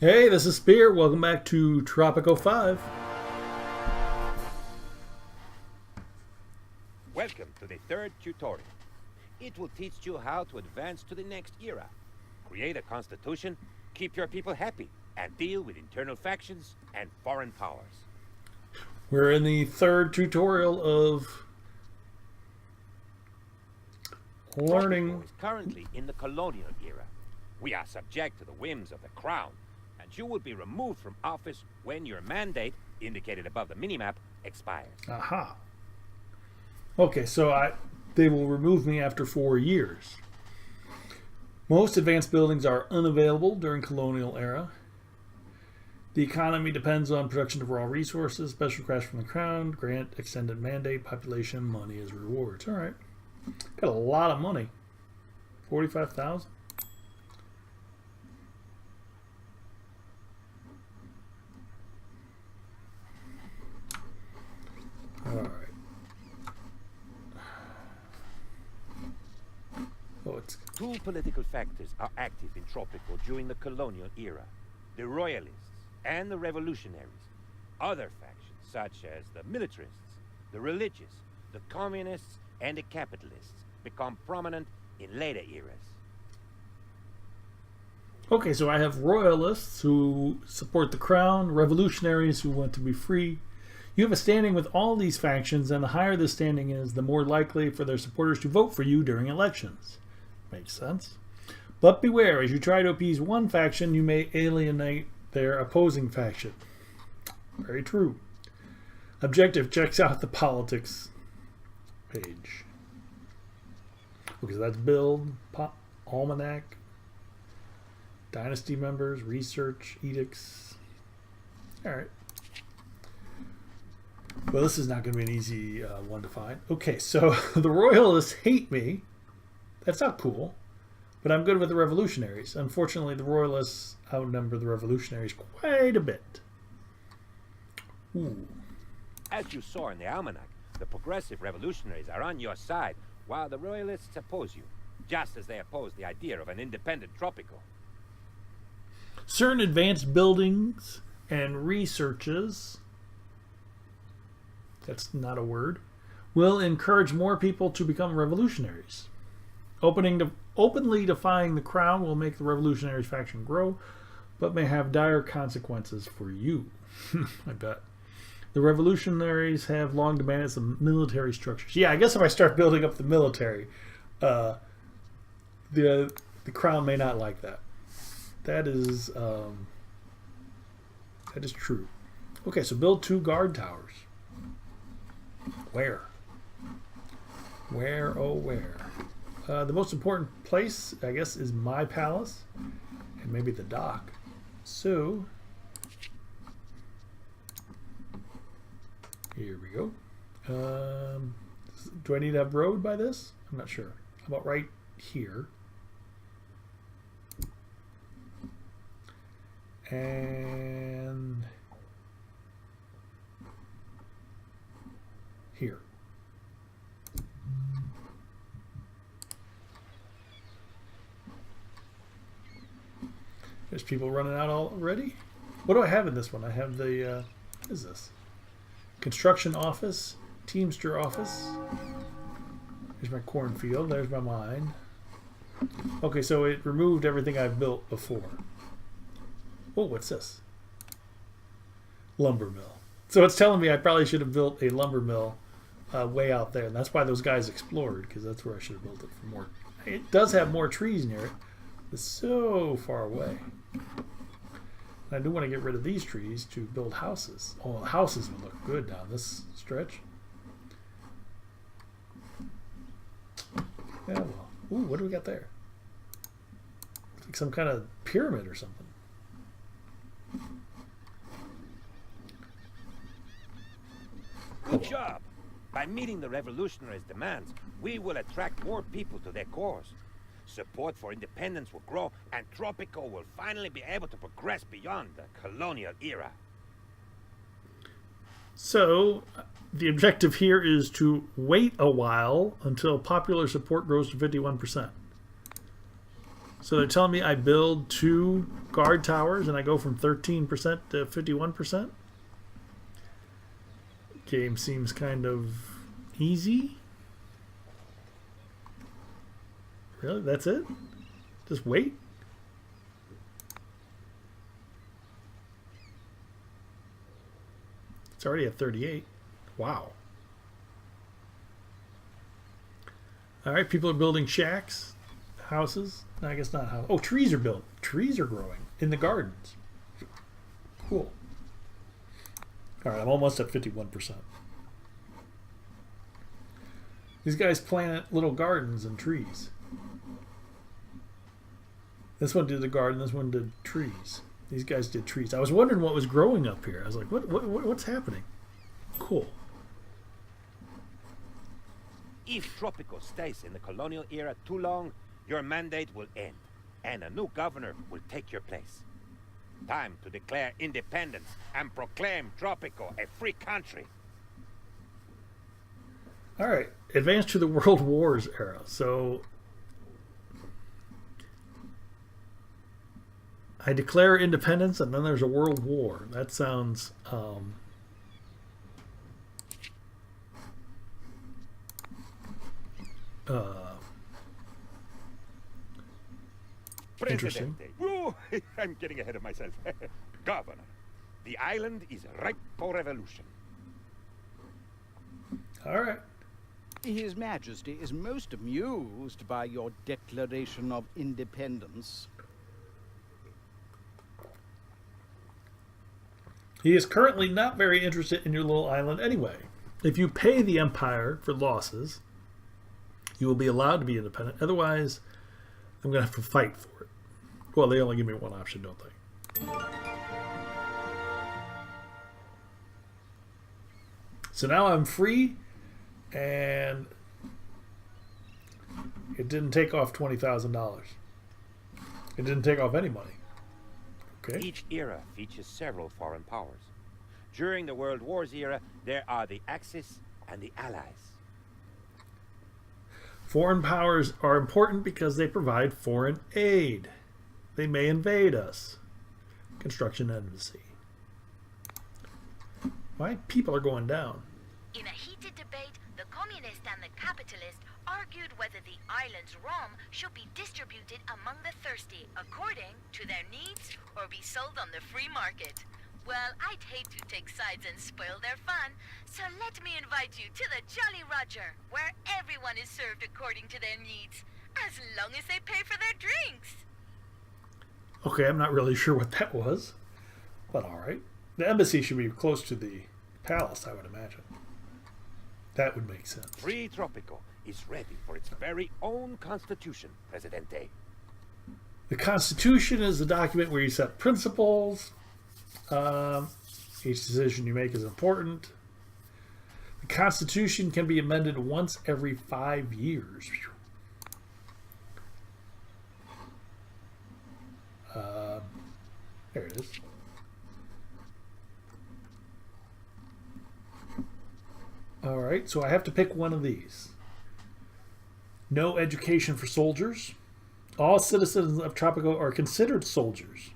Hey, this is Spear. Welcome back to Tropico 5. Welcome to the third tutorial. It will teach you how to advance to the next era. Create a constitution, keep your people happy, and deal with internal factions and foreign powers. We're in the third tutorial of learning. Tropico is currently in the colonial era. We are subject to the whims of the crown, and you will be removed from office when your mandate, indicated above the minimap, expires. Aha. Okay, so they will remove me after 4 years. Most advanced buildings are unavailable during colonial era. The economy depends on production of raw resources, special crash from the crown, grant, extended mandate, population, money as rewards. All right. Got a lot of money. 45,000. All right. Oh, it's Two political factors are active in Tropico during the colonial era: the royalists and the revolutionaries. Other factions, such as the militarists, the religious, the communists, and the capitalists, become prominent in later eras. okay. So I have royalists who support the crown, revolutionaries who want to be free. You have a standing with all these factions, and the higher the standing is, the more likely for their supporters to vote for you during elections. Makes sense. But beware, as you try to appease one faction, you may alienate their opposing faction. Very true. Objective checks out the politics page. Okay, so that's build, almanac, dynasty members, research, edicts. All right. Well, this is not going to be an easy one to find. Okay, so the royalists hate me. That's not cool. But I'm good with the revolutionaries. Unfortunately, the royalists outnumber the revolutionaries quite a bit. Ooh. As you saw in the almanac, the progressive revolutionaries are on your side, while the royalists oppose you, just as they oppose the idea of an independent Tropico. Certain advanced buildings and researches, that's not a word, will encourage more people to become revolutionaries. Openly defying the crown will make the revolutionaries faction grow, but may have dire consequences for you. I bet. The revolutionaries have long demanded some military structures. Yeah, I guess if I start building up the military, the crown may not like that. That is true. Okay, so build 2 guard towers. Where? Where, oh where? The most important place, I guess, is my palace and maybe the dock. So, here we go. Do I need to have road by this? I'm not sure. How about right here? And here. There's people running out already. What do I have in this one? I have the, what is this? Construction office, Teamster office. There's my cornfield. There's my mine. Okay, so it removed everything I've built before. Oh, what's this? Lumber mill. So it's telling me I probably should have built a lumber mill way out there. And that's why those guys explored, because that's where I should have built it for more. It does have more trees near it. It's so far away. I do want to get rid of these trees to build houses. Oh, the houses would look good down this stretch. Yeah, well. Ooh, what do we got there? It's like some kind of pyramid or something. Good job! By meeting the revolutionaries' demands, we will attract more people to their cause. Support for independence will grow, and Tropico will finally be able to progress beyond the colonial era. So, the objective here is to wait a while until popular support grows to 51%. So they're telling me I build 2 guard towers and I go from 13% to 51%. Game seems kind of easy. Really? That's it? Just wait? It's already at 38. Wow. Alright, people are building shacks, houses. No, I guess not houses. Oh, trees are built. Trees are growing in the gardens. Cool. Alright, I'm almost at 51%. These guys plant little gardens and trees. This one did the garden, this one did trees. These guys did trees. I was wondering what was growing up here. I was like, what's happening? Cool. If Tropico stays in the colonial era too long, your mandate will end, and a new governor will take your place. Time to declare independence and proclaim Tropico a free country. All right, advance to the World Wars era. So I declare independence, and then there's a world war. That sounds interesting. Whoa, I'm getting ahead of myself. Governor, the island is ripe for revolution. All right. His Majesty is most amused by your declaration of independence. He is currently not very interested in your little island anyway. If you pay the Empire for losses, you will be allowed to be independent. Otherwise, I'm going to have to fight for it. Well, they only give me one option, don't they? So now I'm free, and it didn't take off $20,000. It didn't take off any money. Okay. Each era features several foreign powers. During the World Wars era, there are the Axis and the Allies. Foreign powers are important because they provide foreign aid. They may invade us. Construction embassy. My people are going down. In a heated debate, the communist and the capitalist argued whether the island's rum should be distributed among the thirsty according to their needs or be sold on the free market. Well, I'd hate to take sides and spoil their fun, so let me invite you to the Jolly Roger, where everyone is served according to their needs, as long as they pay for their drinks. Okay, I'm not really sure what that was, but all right. The embassy should be close to the palace, I would imagine. That would make sense. Free Tropico is ready for its very own constitution, Presidente. The Constitution is the document where you set principles. Each decision you make is important. The Constitution can be amended once every 5 years. There it is. All right, so I have to pick one of these. No education for soldiers. All citizens of Tropico are considered soldiers.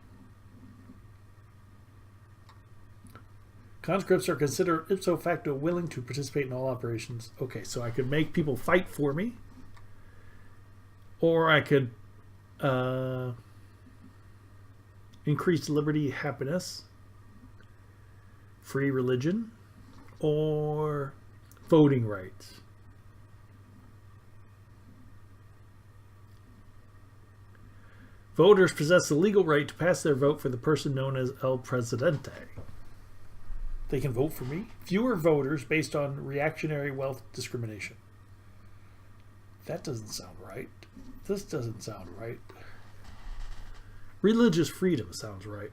Conscripts are considered ipso facto willing to participate in all operations. Okay, so I could make people fight for me. Or I could increase liberty, happiness, free religion, or voting rights. Voters possess the legal right to pass their vote for the person known as El Presidente. They can vote for me. Fewer voters based on reactionary wealth discrimination. That doesn't sound right. This doesn't sound right. Religious freedom sounds right.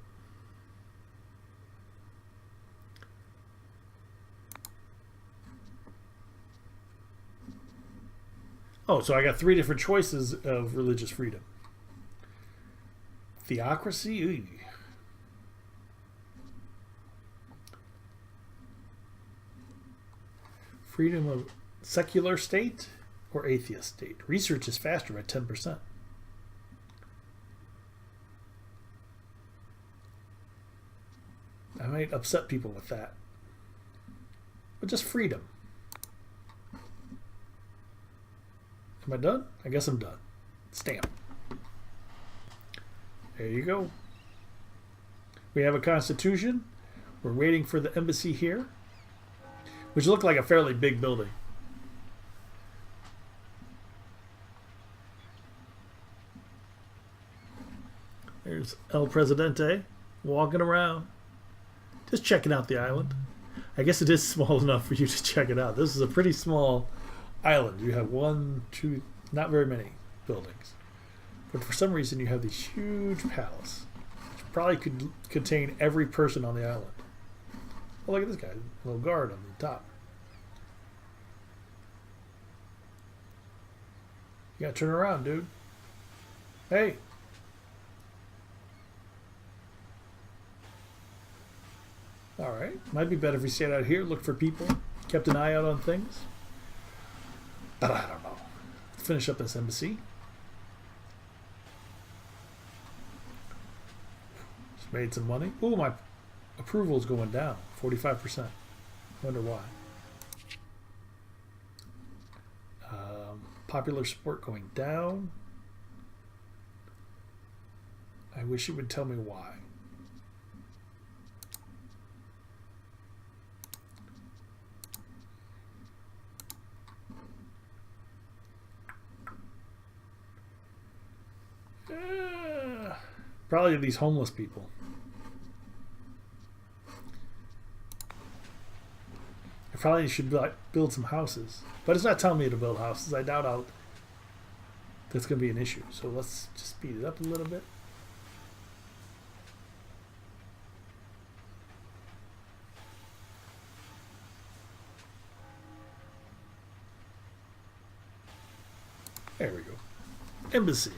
Oh, so I got 3 different choices of religious freedom. Theocracy? Ew. Freedom of secular state or atheist state? Research is faster at 10%. might upset people with that. But just freedom. Am I done? I guess I'm done. Stamp. There you go. We have a constitution. We're waiting for the embassy here, which looked like a fairly big building. There's El Presidente walking around, just checking out the island. I guess it is small enough for you to check it out. This is a pretty small island. You have one, two, not very many buildings. But for some reason you have these huge palace, which probably could contain every person on the island. Oh, look at this guy, a little guard on the top. You gotta turn around, dude. Hey. Alright, might be better if we stayed out here, looked for people, kept an eye out on things. But I don't know. Let's finish up this embassy. Just made some money. Ooh, my approval's going down. 45%. Wonder why. Popular support going down. I wish it would tell me why. Probably these homeless people. I probably should build some houses, but it's not telling me to build houses. I doubt that's going to be an issue. So let's just speed it up a little bit. There we go. Embassy.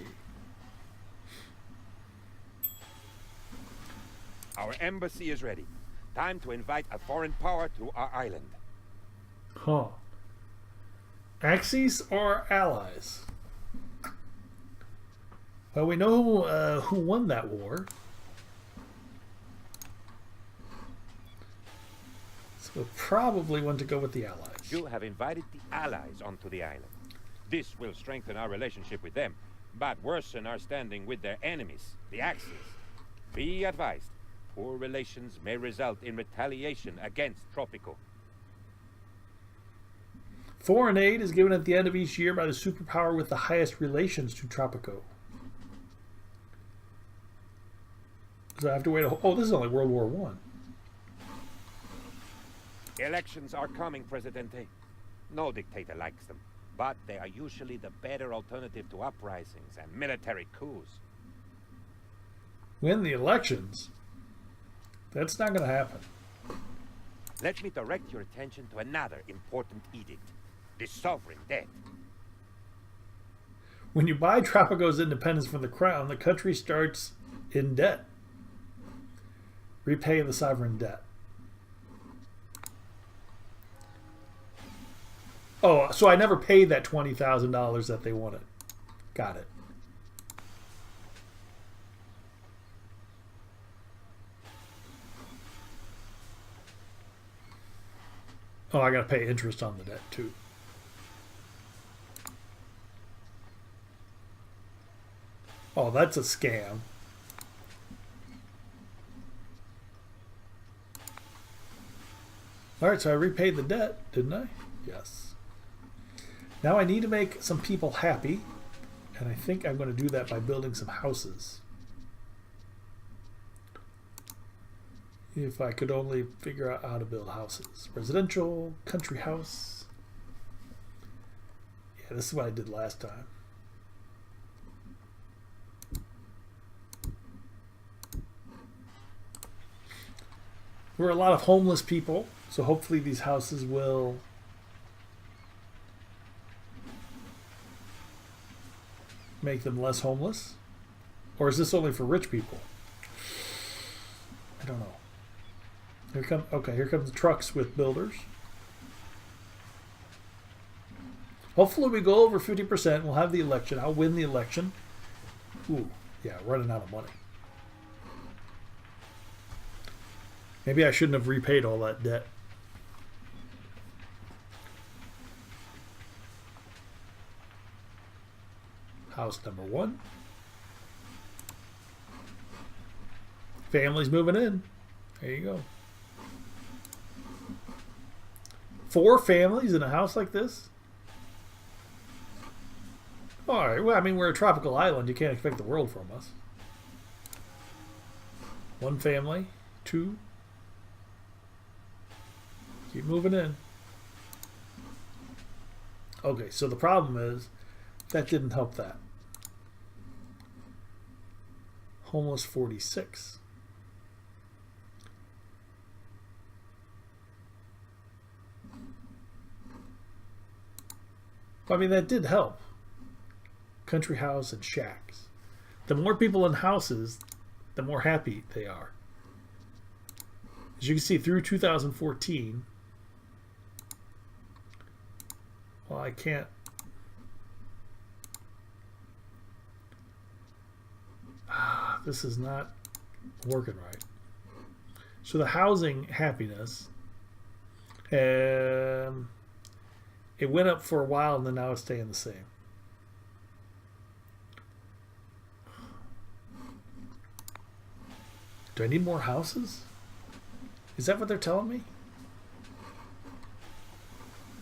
Our embassy is ready. Time to invite a foreign power to our island. Huh. Axis or allies? Well, we know who won that war. So we'll probably want to go with the allies. You have invited the allies onto the island. This will strengthen our relationship with them, but worsen our standing with their enemies, the Axis. Be advised, poor relations may result in retaliation against Tropico. Foreign aid is given at the end of each year by the superpower with the highest relations to Tropico. So I have to wait oh, this is only World War One. Elections are coming, Presidente. No dictator likes them, but they are usually the better alternative to uprisings and military coups. Win the elections? That's not going to happen. Let me direct your attention to another important edict. The sovereign debt. When you buy Tropico's independence from the crown, the country starts in debt. Repay the sovereign debt. Oh, so I never paid that $20,000 that they wanted. Got it. Oh, I got to pay interest on the debt too. Oh, that's a scam. All right, so I repaid the debt, didn't I? Yes. Now I need to make some people happy, and I think I'm going to do that by building some houses. If I could only figure out how to build houses. Residential, country house. Yeah, this is what I did last time. There were a lot of homeless people, so hopefully these houses will make them less homeless. Or is this only for rich people? I don't know. Here comes the trucks with builders. Hopefully we go over 50%. We'll have the election. I'll win the election. Ooh, yeah, running out of money. Maybe I shouldn't have repaid all that debt. House number 1. Family's moving in. There you go. 4 families in a house like this? All right. Well, I mean, we're a tropical island. You can't expect the world from us. 1 family. 2. Keep moving in. Okay, so the problem is that didn't help that. Homeless 46. I mean, that did help. Country house and shacks. The more people in houses, the more happy they are. As you can see, through 2014, well, I can't. This is not working right. So the housing happiness, it went up for a while and then now it's staying the same. Do I need more houses? Is that what they're telling me?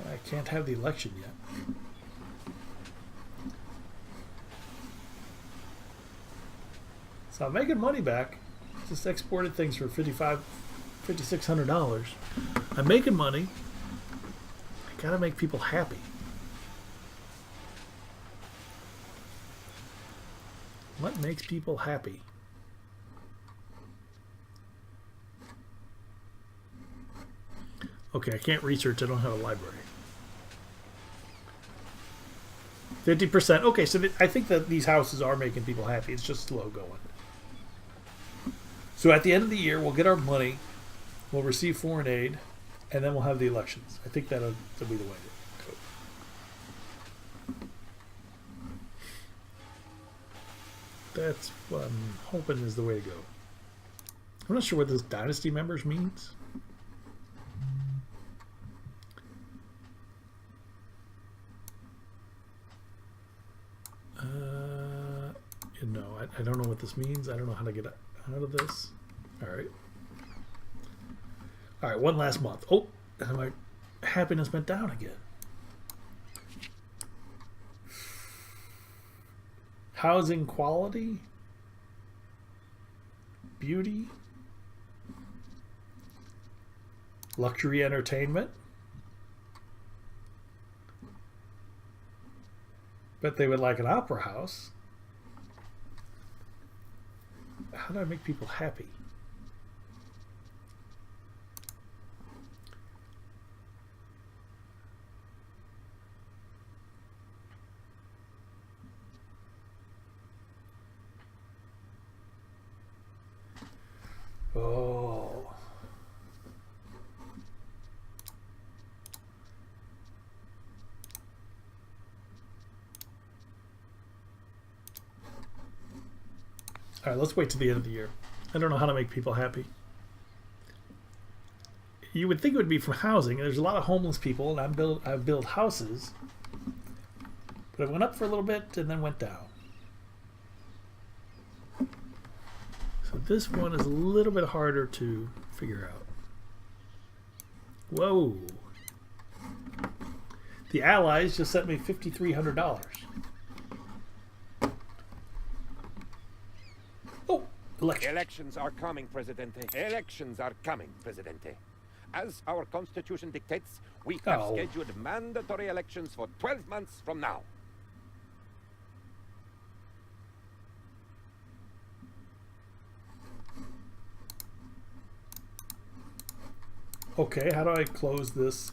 I can't have the election yet. So I'm making money back. Just exported things for $5,600. I'm making money. I gotta make people happy. What makes people happy? Okay, I can't research. I don't have a library. 50%. Okay, so I think that these houses are making people happy. It's just slow going. So at the end of the year, we'll get our money, we'll receive foreign aid, and then we'll have the elections. I think that'll be the way to go. That's what I'm hoping is the way to go. I'm not sure what this dynasty members means. No, I don't know what this means. I don't know how to get out of this. All right. All right, one last month. Oh, and my happiness went down again. Housing quality. Beauty. Luxury entertainment. Bet they would like an opera house. How do I make people happy? Oh. All right, let's wait till the end of the year. I don't know how to make people happy. You would think it would be from housing. There's a lot of homeless people, and I've built houses, but it went up for a little bit and then went down. So this one is a little bit harder to figure out. Whoa! The Allies just sent me $5,300. Elections are coming, Presidente. Elections are coming, Presidente. As our Constitution dictates, we have scheduled mandatory elections for 12 months from now. Okay, how do I close this?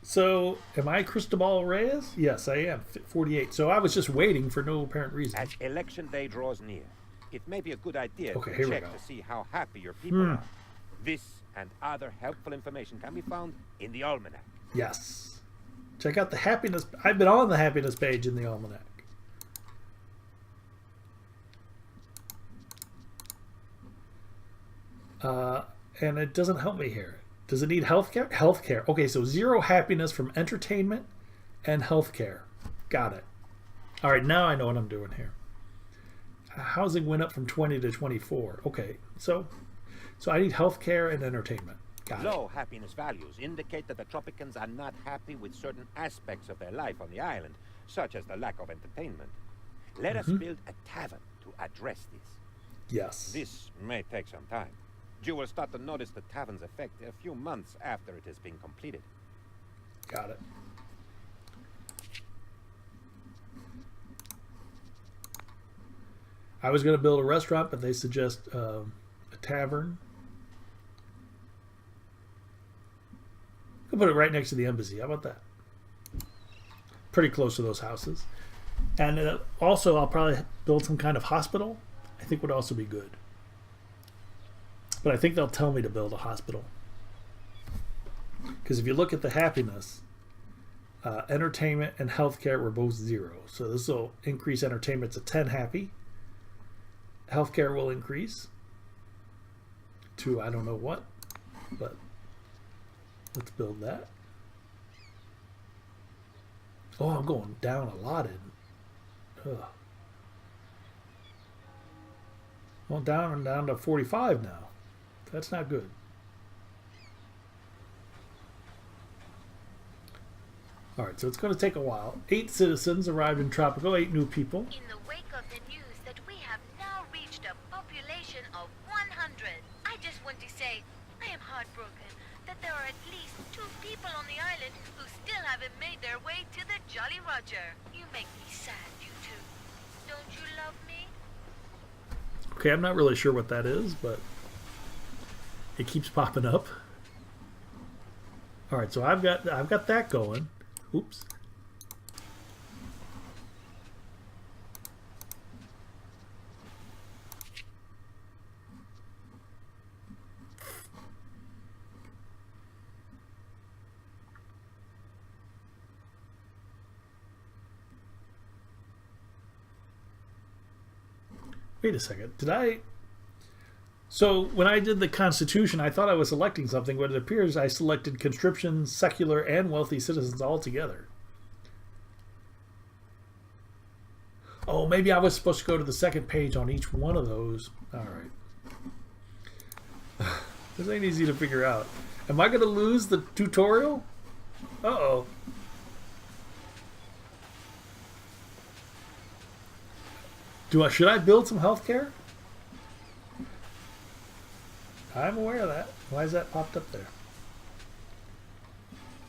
So, am I Cristobal Reyes? Yes, I am. 48. So I was just waiting for no apparent reason. As election day draws near, it may be a good idea to here we check go. to see how happy your people are. This and other helpful information can be found in the almanac. Yes. Check out the happiness. I've been on the happiness page in the almanac. And it doesn't help me here. Does it need healthcare? Healthcare. Okay, so 0 happiness from entertainment and healthcare. Got it. All right, now I know what I'm doing here. Housing went up from 20 to 24. Okay, so I need healthcare and entertainment. Got it. Low happiness values indicate that the Tropicans are not happy with certain aspects of their life on the island, such as the lack of entertainment. Let us build a tavern to address this. Yes. This may take some time. You will start to notice the tavern's effect a few months after it has been completed. Got it. I was going to build a restaurant, but they suggest a tavern. I'll put it right next to the embassy. How about that? Pretty close to those houses. And also, I'll probably build some kind of hospital. I think would also be good. But I think they'll tell me to build a hospital. Because if you look at the happiness, entertainment and healthcare were both 0. So this will increase entertainment to 10 happy. Healthcare will increase to I don't know what, but let's build that. Oh, I'm going down a lot in. Ugh. Well, down to 45 now. That's not good. All right, so it's going to take a while. 8 citizens arrived in Tropico, 8 new people. In the wake of the news that we have now reached a population of 100, I just want to say I am heartbroken that there are at least 2 people on the island who still haven't made their way to the Jolly Roger. You make me sad, you two. Don't you love me? Okay, I'm not really sure what that is, but it keeps popping up. All right, so I've got that going. Oops. Wait a second. Did I? So when I did the Constitution, I thought I was selecting something, but it appears I selected conscription, secular, and wealthy citizens all together. Oh, maybe I was supposed to go to the second page on each one of those. All right. This ain't easy to figure out. Am I going to lose the tutorial? Uh-oh. Should I build some healthcare? I'm aware of that. Why is that popped up there?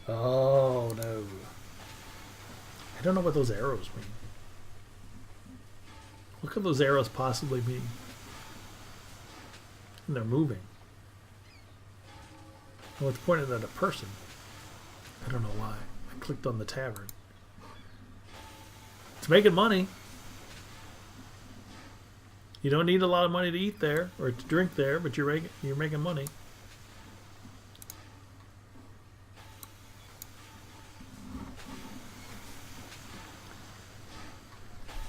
Oh, no. I don't know what those arrows mean. What could those arrows possibly mean? And they're moving. Oh, it's pointed at a person. I don't know why. I clicked on the tavern. It's making money. You don't need a lot of money to eat there or to drink there, but you're making money.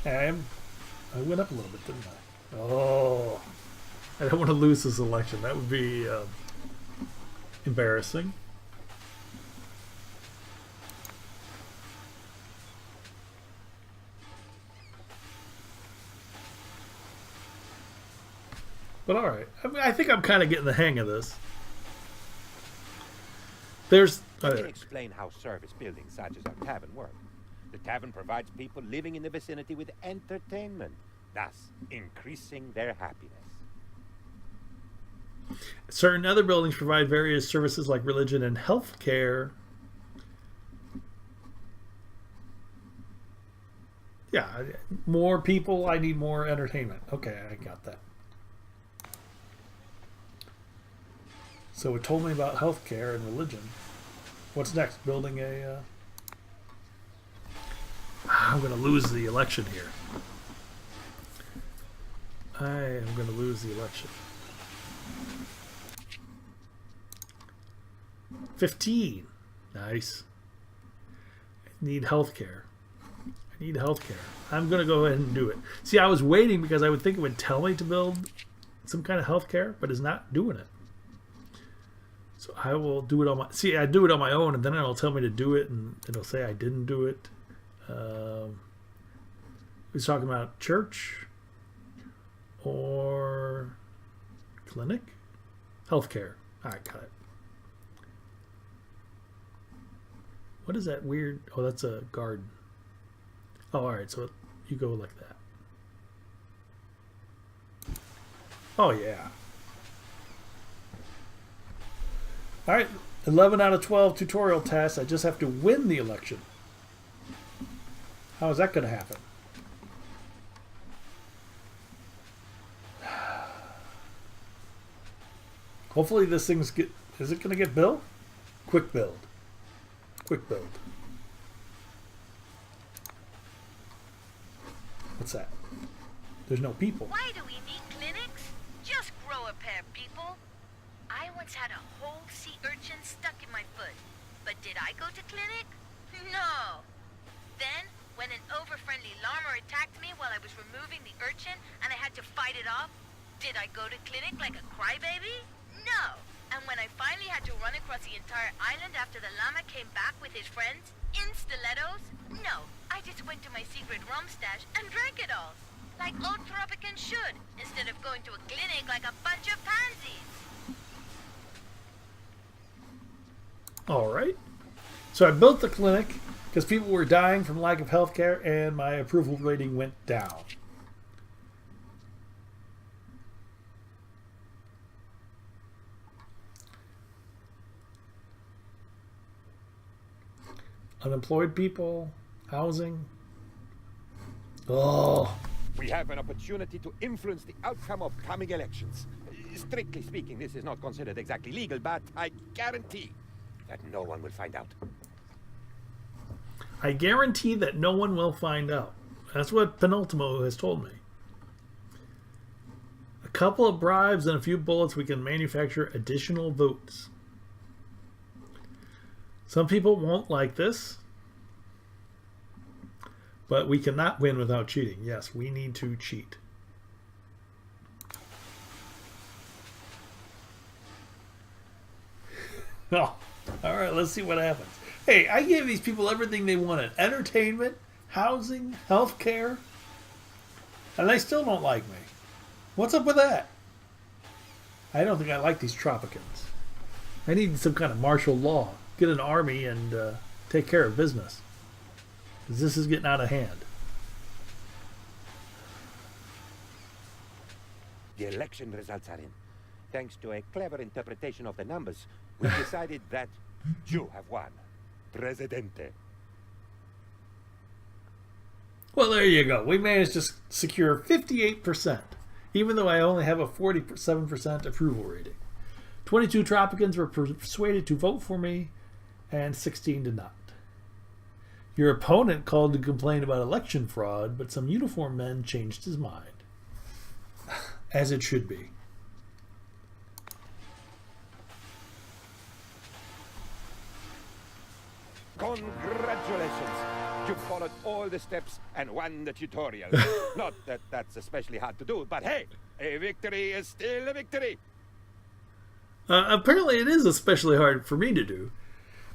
And I went up a little bit, didn't I? Oh, I don't want to lose this election. That would be embarrassing. But all right, I think I'm kind of getting the hang of this. There's. Let me explain how service buildings such as our tavern work. The tavern provides people living in the vicinity with entertainment, thus increasing their happiness. Certain other buildings provide various services like religion and health care. Yeah, more people, I need more entertainment. Okay, I got that. So it told me about healthcare and religion. What's next? Building a... I'm going to lose the election here. I am going to lose the election. 15. Nice. I need healthcare. I need healthcare. I'm going to go ahead and do it. See, I was waiting because I would think it would tell me to build some kind of healthcare, but it's not doing it. So I will do it on my... See, I do it on my own, and then it'll tell me to do it, and it'll say I didn't do it. He's talking about church or clinic? Healthcare. All right, got it. What is that weird... Oh, that's a garden. Oh, all right, so you go like that. Oh, yeah. All right, 11 out of 12 tutorial tasks. I just have to win the election. How is that going to happen? Hopefully this thing's get... Is it going to get built? Quick build. Quick build. What's that? There's no people. Why do we need clinics? Just grow a pair, people. I once had a whole sea urchin stuck in my foot. But did I go to clinic? No. Then, when an over-friendly llama attacked me while I was removing the urchin and I had to fight it off, did I go to clinic like a crybaby? No. And when I finally had to run across the entire island after the llama came back with his friends in stilettos? No. I just went to my secret rum stash and drank it all. Like old Tropicans should, instead of going to a clinic like a bunch of pansies. All right. So I built the clinic because people were dying from lack of health care and my approval rating went down. Unemployed people, housing. Oh. We have an opportunity to influence the outcome of coming elections. Strictly speaking, this is not considered exactly legal, but I guarantee that no one will find out. I guarantee that no one will find out. That's what Penultimo has told me. A couple of bribes and a few bullets, we can manufacture additional votes. Some people won't like this, but we cannot win without cheating. Yes, we need to cheat. Oh, all right, let's see what happens. Hey, I gave these people everything they wanted. Entertainment, housing, healthcare, and they still don't like me. What's up with that? I don't think I like these Tropicans. I need some kind of martial law. Get an army and take care of business. Because this is getting out of hand. The election results are in. Thanks to a clever interpretation of the numbers, we decided that you have won. Presidente. Well, there you go. We managed to secure 58%, even though I only have a 47% approval rating. 22 Tropicans were persuaded to vote for me, and 16 did not. Your opponent called to complain about election fraud, but some uniformed men changed his mind. As it should be. Congratulations! You followed all the steps and won the tutorial. Not that that's especially hard to do, but hey, a victory is still a victory. Apparently it is especially hard for me to do.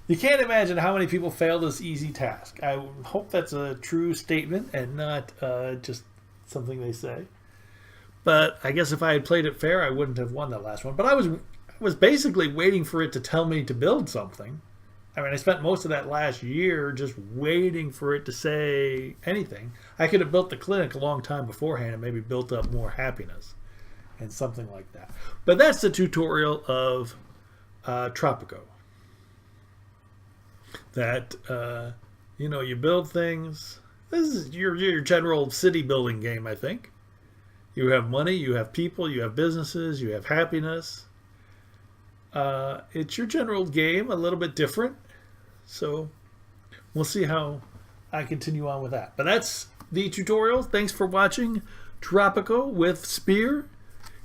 You can't imagine how many people fail this easy task. I hope that's a true statement and not just something they say. But I guess if I had played it fair, I wouldn't have won that last one. But I was basically waiting for it to tell me to build something. I mean, I spent most of that last year just waiting for it to say anything. I could have built the clinic a long time beforehand and maybe built up more happiness and something like that. But that's the tutorial of Tropico. That, you know, you build things. This is your general city building game, I think. You have money, you have people, you have businesses, you have happiness. It's your general game, a little bit different. So we'll see how I continue on with that. But that's the tutorial. Thanks for watching Tropico with Spear.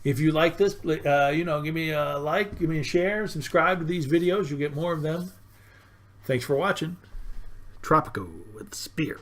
If you like this, you know, give me a like, give me a share, subscribe to these videos. You'll get more of them. Thanks for watching Tropico with Spear.